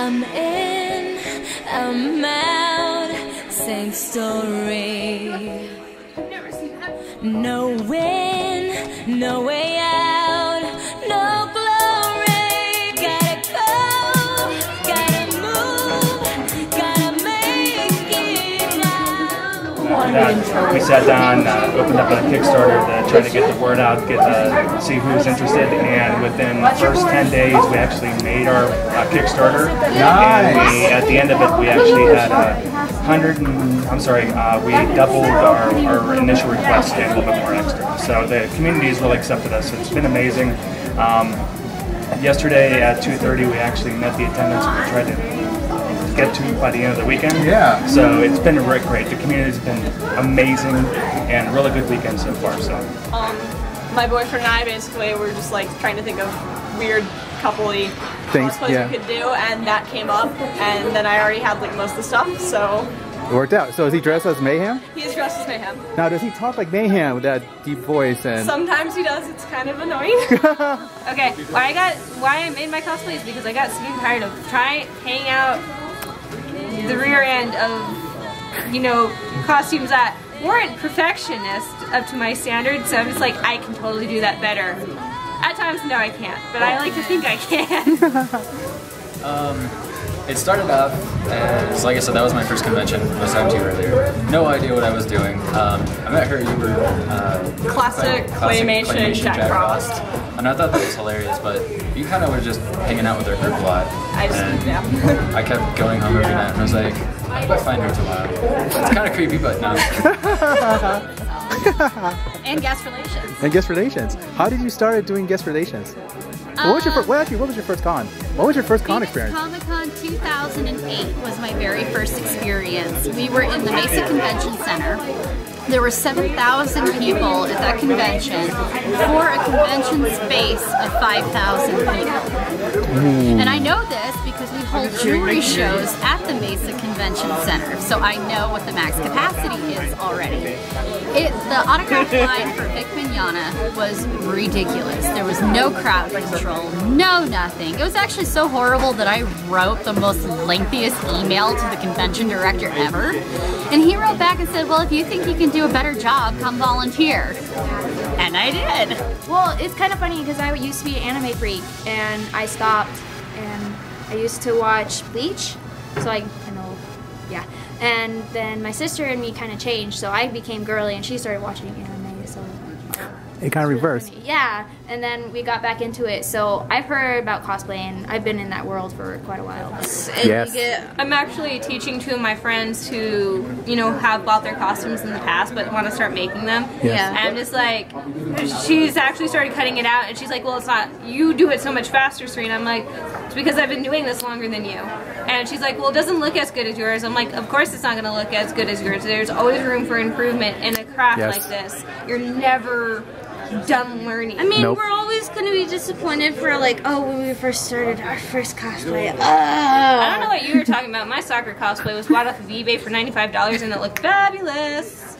I'm in, I'm out, same story. I've never seen that. No win, no way out, no glory. Gotta go, gotta move, gotta make it now. We sat down, opened up a Kickstarter to try to get the word out, see who's interested, and within the first 10 days we actually made our Kickstarter. And at the end of it we actually had we doubled our initial request and a little bit more extra. So the community has really accepted us. It's been amazing. Yesterday at 2:30 we actually met the attendance we tried to get to by the end of the weekend. Yeah. So it's been really great. The community's been amazing and a really good weekend so far. So. My boyfriend and I basically were just like trying to think of weird coupley cosplays we could do, and that came up, and then I already had like most of the stuff, so. It worked out. So is he dressed as Mayhem? He's dressed as Mayhem. Now does he talk like Mayhem with that deep voice? And sometimes he does. It's kind of annoying. Okay, why I made my cosplay is because I got sick and tired of hanging out the rear end of, you know, costumes that weren't perfectionist up to my standards, so I'm just like, I can totally do that better. At times, no I can't, but I like to think I can. It started off as, like I said, that was my first convention, I was talking to you earlier. No idea what I was doing. I met her, you were classic claymation Jack Frost. And I thought that was hilarious, but you kind of were just hanging out with her group a lot. I kept going home every night and I was like, I might find her tomorrow. It's kind of creepy, but no. And guest relations. And guest relations. How did you start doing guest relations? What was your first con? What was your first con experience? Comic-Con 2008 was my very first experience. We were in the Mesa Convention Center. There were 7,000 people at that convention for a convention space of 5,000 people. And I know this because we hold jewelry shows at the Mesa Convention Center, so I know what the max capacity is already. The autograph line for Vic Mignogna was ridiculous. There was no crowd control, no nothing. It was actually so horrible that I wrote the most lengthiest email to the convention director ever. And he wrote back and said, well, if you think you can do a better job, come volunteer. And I did. Well, it's kind of funny because I used to be an anime freak and I stopped, and I used to watch Bleach, so I know, yeah. And then my sister and me kind of changed, so I became girly and she started watching anime, so. It kind of reversed. Yeah, and then we got back into it, so I've heard about cosplay and I've been in that world for quite a while. Yes. I'm actually teaching two of my friends who, you know, have bought their costumes in the past but want to start making them. Yes. And I'm just like, she's actually started cutting it out and she's like, well, it's not, you do it so much faster, Serena. I'm like, it's because I've been doing this longer than you. And she's like, well, it doesn't look as good as yours. I'm like, of course it's not going to look as good as yours. There's always room for improvement in a craft like this. You're never done learning. I mean, we're always going to be disappointed for like, oh, when we first started our first cosplay. I don't know what you were talking about. My soccer cosplay was bought off of eBay for $95 and it looked fabulous.